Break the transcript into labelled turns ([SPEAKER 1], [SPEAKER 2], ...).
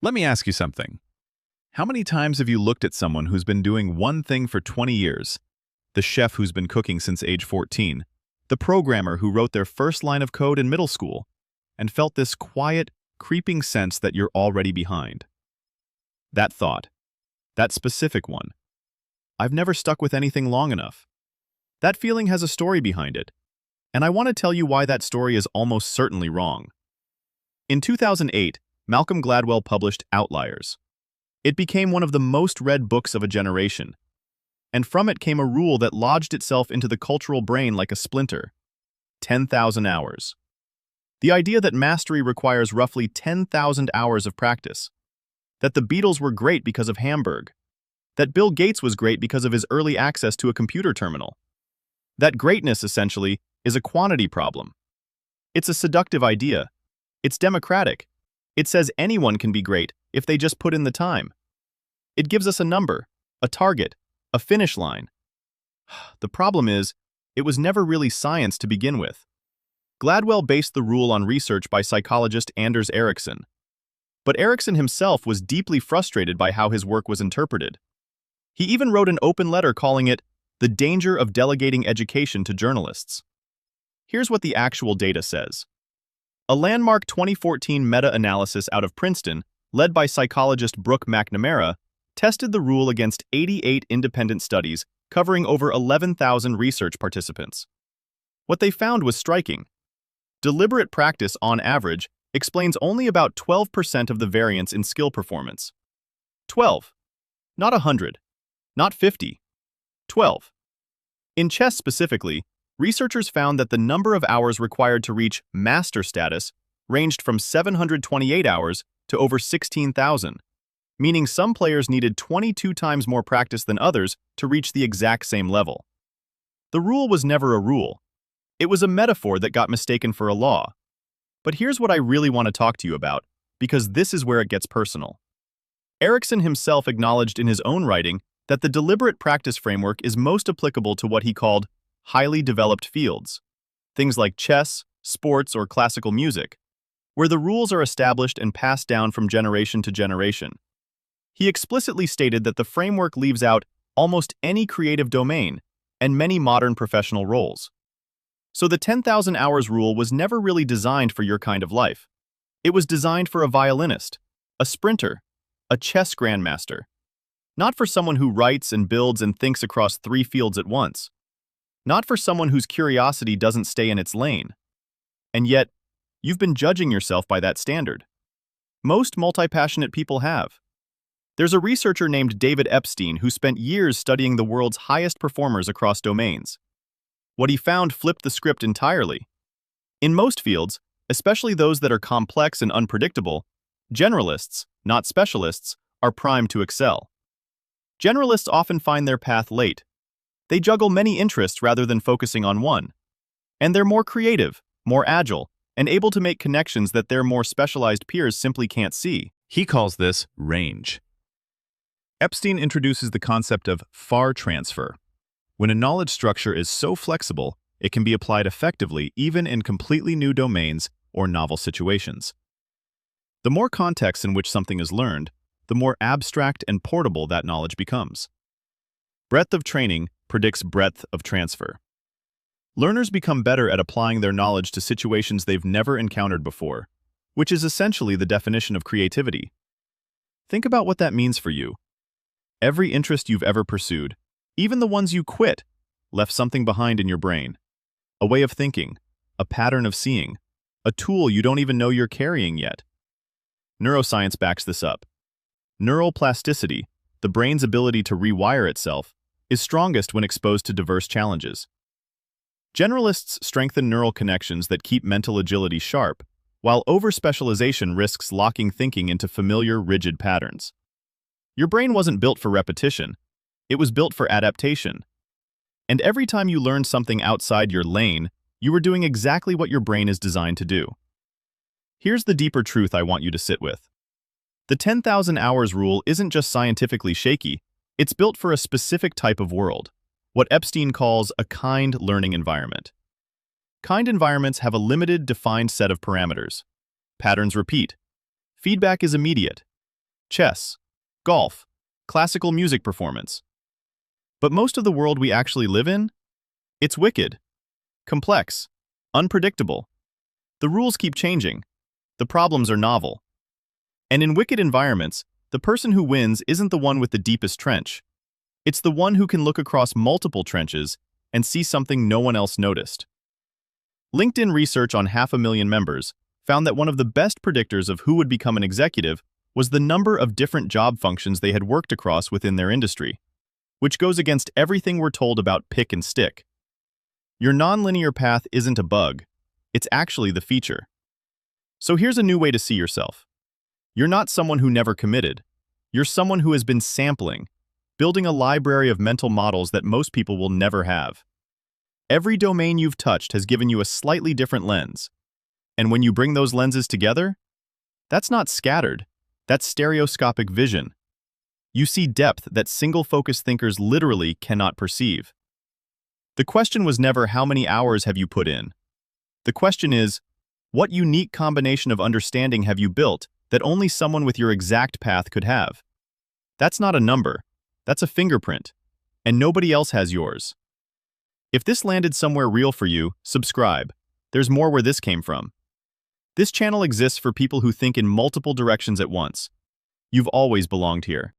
[SPEAKER 1] Let me ask you something. How many times have you looked at someone who's been doing one thing for 20 years? The chef who's been cooking since age 14, the programmer who wrote their first line of code in middle school, and felt this quiet, creeping sense that you're already behind. That thought, that specific one, I've never stuck with anything long enough. That feeling has a story behind it, and I want to tell you why that story is almost certainly wrong. In 2008, Malcolm Gladwell published Outliers. It became one of the most read books of a generation, and from it came a rule that lodged itself into the cultural brain like a splinter: 10,000 hours. The idea that mastery requires roughly 10,000 hours of practice, that the Beatles were great because of Hamburg, that Bill Gates was great because of his early access to a computer terminal, that greatness, essentially, is a quantity problem. It's a seductive idea. It's democratic. It says anyone can be great if they just put in the time. It gives us a number, a target, a finish line. The problem is, it was never really science to begin with. Gladwell based the rule on research by psychologist Anders Ericsson. But Ericsson himself was deeply frustrated by how his work was interpreted. He even wrote an open letter calling it the Danger of Delegating Education to journalists. Here's what the actual data says. A landmark 2014 meta-analysis out of Princeton, led by psychologist Brooke McNamara, tested the rule against 88 independent studies covering over 11,000 research participants. What they found was striking. Deliberate practice, on average, explains only about 12% of the variance in skill performance. 12. Not 100. Not 50. 12. In chess specifically, researchers found that the number of hours required to reach master status ranged from 728 hours to over 16,000, meaning some players needed 22 times more practice than others to reach the exact same level. The rule was never a rule. It was a metaphor that got mistaken for a law. But here's what I really want to talk to you about, because this is where it gets personal. Ericsson himself acknowledged in his own writing that the deliberate practice framework is most applicable to what he called highly developed fields, things like chess, sports, or classical music, where the rules are established and passed down from generation to generation. He explicitly stated that the framework leaves out almost any creative domain and many modern professional roles. So the 10,000 hours rule was never really designed for your kind of life. It was designed for a violinist, a sprinter, a chess grandmaster, not for someone who writes and builds and thinks across 3 fields at once. Not for someone whose curiosity doesn't stay in its lane. And yet, you've been judging yourself by that standard. Most multi-passionate people have. There's a researcher named David Epstein who spent years studying the world's highest performers across domains. What he found flipped the script entirely. In most fields, especially those that are complex and unpredictable, generalists, not specialists, are primed to excel. Generalists often find their path late. They juggle many interests rather than focusing on one. And they're more creative, more agile, and able to make connections that their more specialized peers simply can't see.
[SPEAKER 2] He calls this range. Epstein introduces the concept of far transfer. When a knowledge structure is so flexible, it can be applied effectively even in completely new domains or novel situations. The more context in which something is learned, the more abstract and portable that knowledge becomes. Breadth of training predicts breadth of transfer. Learners become better at applying their knowledge to situations they've never encountered before, which is essentially the definition of creativity. Think about what that means for you. Every interest you've ever pursued, even the ones you quit, left something behind in your brain. A way of thinking, a pattern of seeing, a tool you don't even know you're carrying yet. Neuroscience backs this up. Neural plasticity, the brain's ability to rewire itself, is strongest when exposed to diverse challenges. Generalists strengthen neural connections that keep mental agility sharp, while over-specialization risks locking thinking into familiar, rigid patterns. Your brain wasn't built for repetition. It was built for adaptation. And every time you learned something outside your lane, you were doing exactly what your brain is designed to do. Here's the deeper truth I want you to sit with. The 10,000 hours rule isn't just scientifically shaky, it's built for a specific type of world, what Epstein calls a kind learning environment. Kind environments have a limited, defined set of parameters. Patterns repeat. Feedback is immediate. chess, golf, classical music performance. But most of the world we actually live in? It's wicked, complex, unpredictable. The rules keep changing. The problems are novel. And in wicked environments, the person who wins isn't the one with the deepest trench. It's the one who can look across multiple trenches and see something no one else noticed. LinkedIn research on 500,000 members found that one of the best predictors of who would become an executive was the number of different job functions they had worked across within their industry, which goes against everything we're told about pick and stick. Your nonlinear path isn't a bug, it's actually the feature. So here's a new way to see yourself. You're not someone who never committed. You're someone who has been sampling, building a library of mental models that most people will never have. Every domain you've touched has given you a slightly different lens. And when you bring those lenses together, that's not scattered, that's stereoscopic vision. You see depth that single-focus thinkers literally cannot perceive. The question was never how many hours have you put in. The question is, what unique combination of understanding have you built that only someone with your exact path could have? That's not a number, that's a fingerprint, and nobody else has yours. If this landed somewhere real for you, subscribe. There's more where this came from. This channel exists for people who think in multiple directions at once. You've always belonged here.